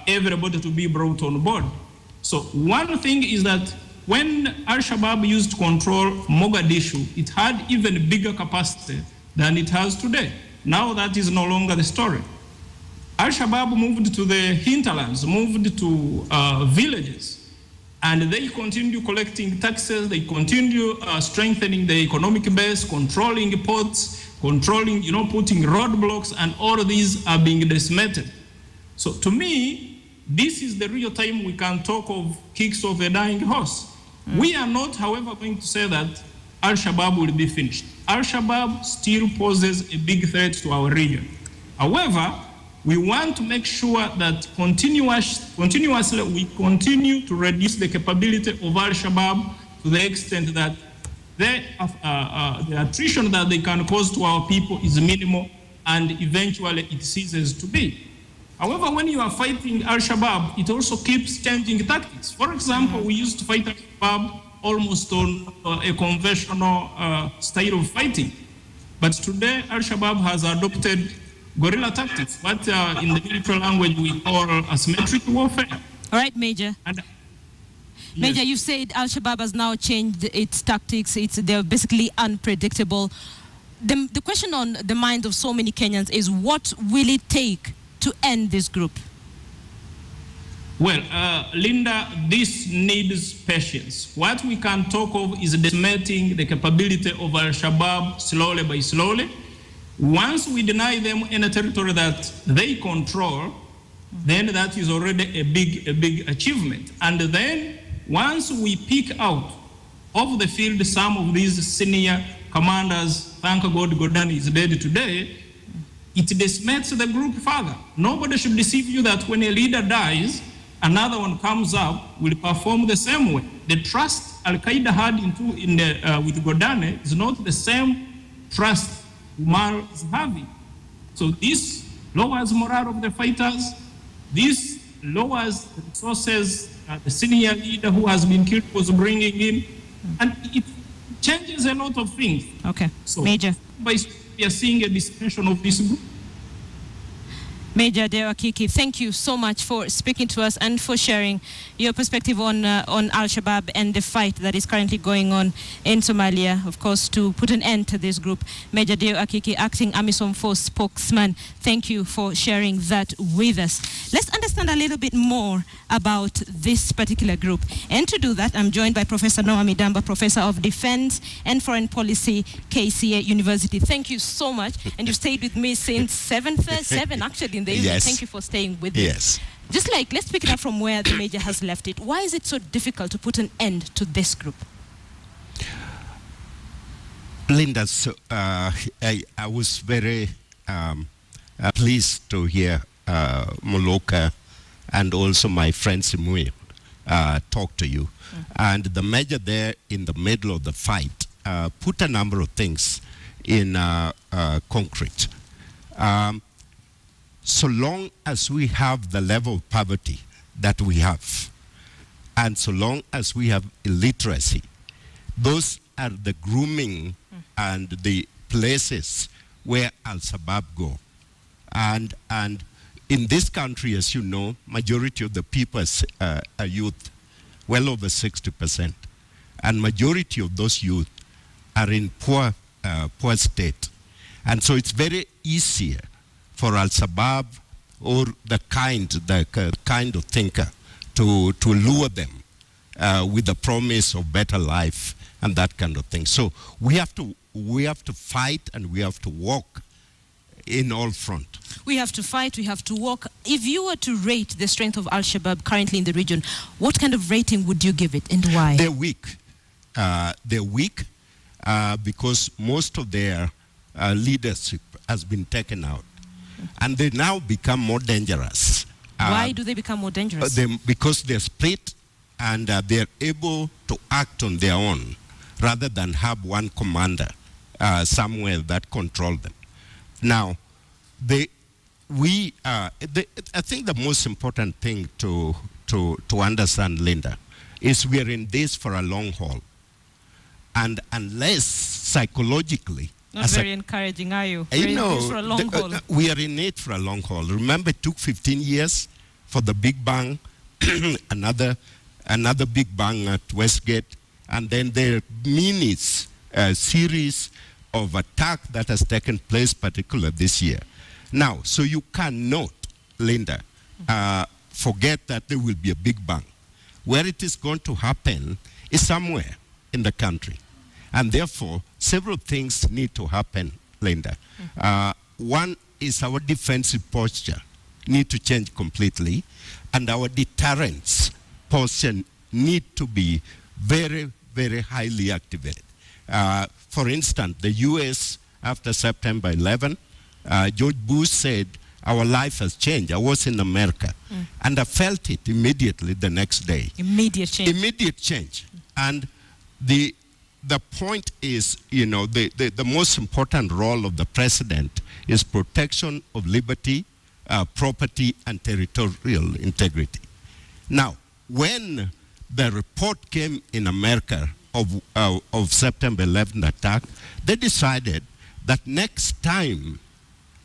everybody to be brought on board. So one thing is that when Al-Shabaab used to control Mogadishu, it had even bigger capacity than it has today. Now that is no longer the story. Al-Shabaab moved to the hinterlands, moved to villages, and they continue collecting taxes, they continue strengthening the economic base, controlling ports, controlling, putting roadblocks, and all of these are being decimated. So to me, this is the real time we can talk of kicks of a dying horse. We are not, however, going to say that Al-Shabaab will be finished. Al-Shabaab still poses a big threat to our region. However, we want to make sure that continuously we continue to reduce the capability of Al-Shabaab to the extent that the attrition that they can cause to our people is minimal, and eventually it ceases to be. However, when you are fighting Al-Shabaab, it also keeps changing tactics. For example, we used to fight Al-Shabaab almost on a conventional style of fighting. But today, Al-Shabaab has adopted guerrilla tactics, what in the military language we call asymmetric warfare. All right, Major. And, Major, you said Al-Shabaab has now changed its tactics. They're basically unpredictable. The question on the mind of so many Kenyans is, what will it take to end this group? Well, Linda, this needs patience. What we can talk of is decimating the capability of Al-Shabaab slowly by slowly. Once we deny them any territory that they control, then that is already a big achievement. And then once we pick out of the field some of these senior commanders, thank God Godani is dead today, it decimates the group further. Nobody should deceive you that when a leader dies, another one comes up, will perform the same way. The trust Al-Qaeda had with Godane is not the same trust Umar is having. So this lowers morale of the fighters. This lowers the resources the senior leader who has been killed was bringing in. And it changes a lot of things. Okay, so Major. We are seeing a dispersion of this group. Major Deokiki, thank you so much for speaking to us and for sharing your perspective on Al-Shabaab and the fight that is currently going on in Somalia, of course, to put an end to this group. Major Deokiki, Acting AMISOM Force spokesman, thank you for sharing that with us. Let's understand a little bit more about this particular group. And to do that, I'm joined by Professor Noah Midamba, Professor of Defense and Foreign Policy, KCA University. Thank you so much. And you stayed with me since 7 actually. Yes. Thank you for staying with me. Yes. Just let's pick it up from where the Major has left it. Why is it so difficult to put an end to this group? Linda, so, I was very pleased to hear Moloka and also my friend Simui talk to you. And the Major there in the middle of the fight put a number of things in concrete. So long as we have the level of poverty that we have, and so long as we have illiteracy, those are the grooming and the places where Al-Shabaab go. And in this country, as you know, majority of the people are youth, well over 60%. And majority of those youth are in poor state. And so it's very easier for Al-Shabaab or the kind of thinker to lure them with the promise of better life and that kind of thing. So we have to fight and we have to walk in all front. We have to fight, we have to walk. If you were to rate the strength of Al-Shabaab currently in the region, what kind of rating would you give it and why? They're weak. They're weak because most of their leadership has been taken out. And they now become more dangerous. Why do they become more dangerous? Because they're split and they're able to act on their own rather than have one commander somewhere that control them. Now, I think the most important thing to understand, Linda, is we are in this for a long haul. And unless psychologically, not very encouraging, are you? You know, for a long haul. We are in it for a long haul. Remember, it took 15 years for the big bang, another big bang at Westgate, and then there are series of attack that has taken place, particularly this year. Now, so you cannot, Linda, forget that there will be a big bang. Where it is going to happen is somewhere in the country. And therefore, several things need to happen, Linda. One is our defensive posture need to change completely, and our deterrence posture need to be very, very highly activated. For instance, the U.S. after September 11, George Bush said, our life has changed. I was in America, and I felt it immediately the next day. Immediate change. Immediate change. And the point is, you know, the most important role of the president is protection of liberty, property, and territorial integrity. Now, when the report came in America of September 11 attack, they decided that next time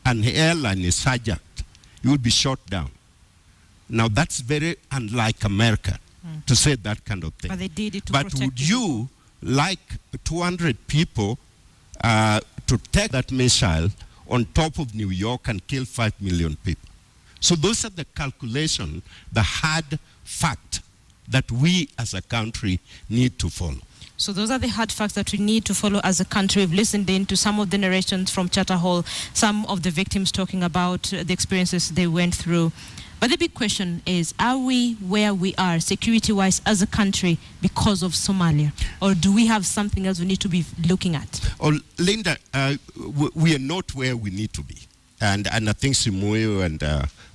an airline is hijacked, it will be shot down. Now, that's very unlike America to say that kind of thing. But they did it to But protect would people. you like 200 people to take that missile on top of New York and kill 5 million people? So those are the calculations, the hard fact that we as a country need to follow. So those are the hard facts that we need to follow as a country. We've listened in to some of the narrations from Charter Hall, some of the victims talking about the experiences they went through. But the big question is, are we where we are security-wise as a country because of Somalia? Or do we have something else we need to be looking at? Oh, Linda, we are not where we need to be. And I think Simuyo and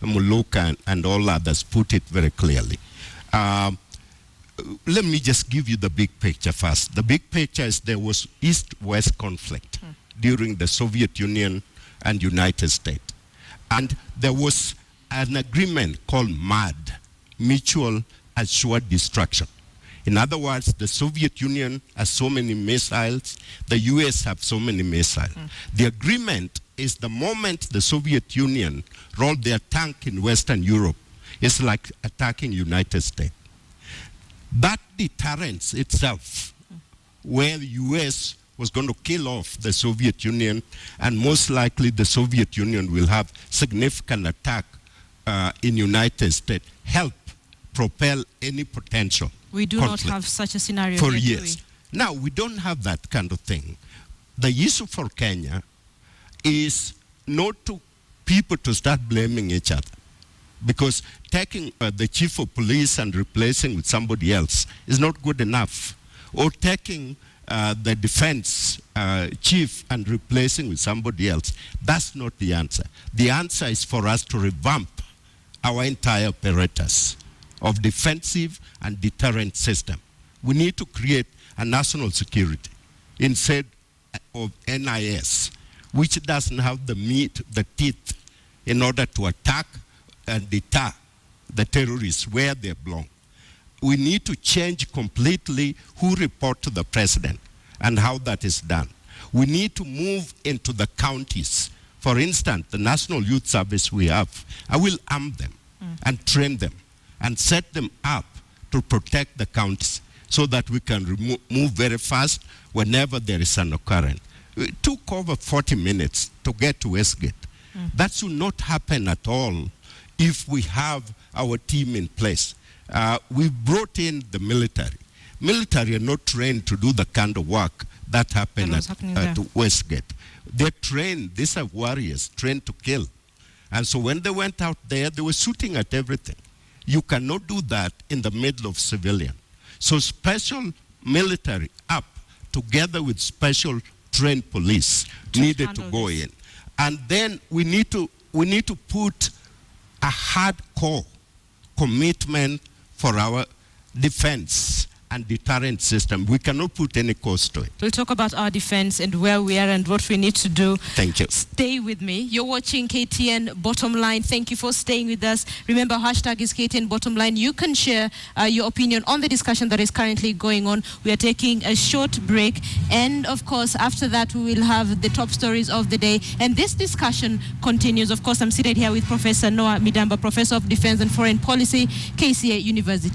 Muluka and all others put it very clearly. Let me just give you the big picture first. The big picture is there was East-West conflict during the Soviet Union and United States. And there was an agreement called MAD, Mutual Assured Destruction. In other words, the Soviet Union has so many missiles, the US have so many missiles. The agreement is the moment the Soviet Union rolled their tank in Western Europe, it's like attacking United States. That deterrence itself, where the US was going to kill off the Soviet Union, and most likely the Soviet Union will have significant attack in United States, help propel any potential We do not have such a scenario for yet, years. do Now, we don't have that kind of thing. The issue for Kenya is not to people to start blaming each other. Because taking the chief of police and replacing with somebody else is not good enough. Or taking the defense chief and replacing with somebody else, that's not the answer. The answer is for us to revamp our entire apparatus of defensive and deterrent system. We need to create a national security instead of NIS, which doesn't have the meat, the teeth, in order to attack and deter the terrorists where they belong. We need to change completely who report to the president and how that is done. We need to move into the counties. For instance, the National Youth Service we have, I will arm them and train them and set them up to protect the counties so that we can move very fast whenever there is an occurrence. It took over 40 minutes to get to Westgate. That should not happen at all if we have our team in place. We brought in the military. Military are not trained to do the kind of work that happened at Westgate. They're trained, these are warriors, trained to kill. And so when they went out there, they were shooting at everything. You cannot do that in the middle of civilian. So special military up together with special trained police needed to go in. And then we need to put a hardcore commitment for our defense and deterrent system. We cannot put any cost to it. We'll talk about our defense and where we are and what we need to do. Thank you. Stay with me. You're watching KTN Bottom Line. Thank you for staying with us. Remember, hashtag is KTN Bottom Line. You can share your opinion on the discussion that is currently going on. We are taking a short break. And, of course, after that, we will have the top stories of the day. And this discussion continues. Of course, I'm seated here with Professor Noah Midamba, Professor of Defense and Foreign Policy, KCA University.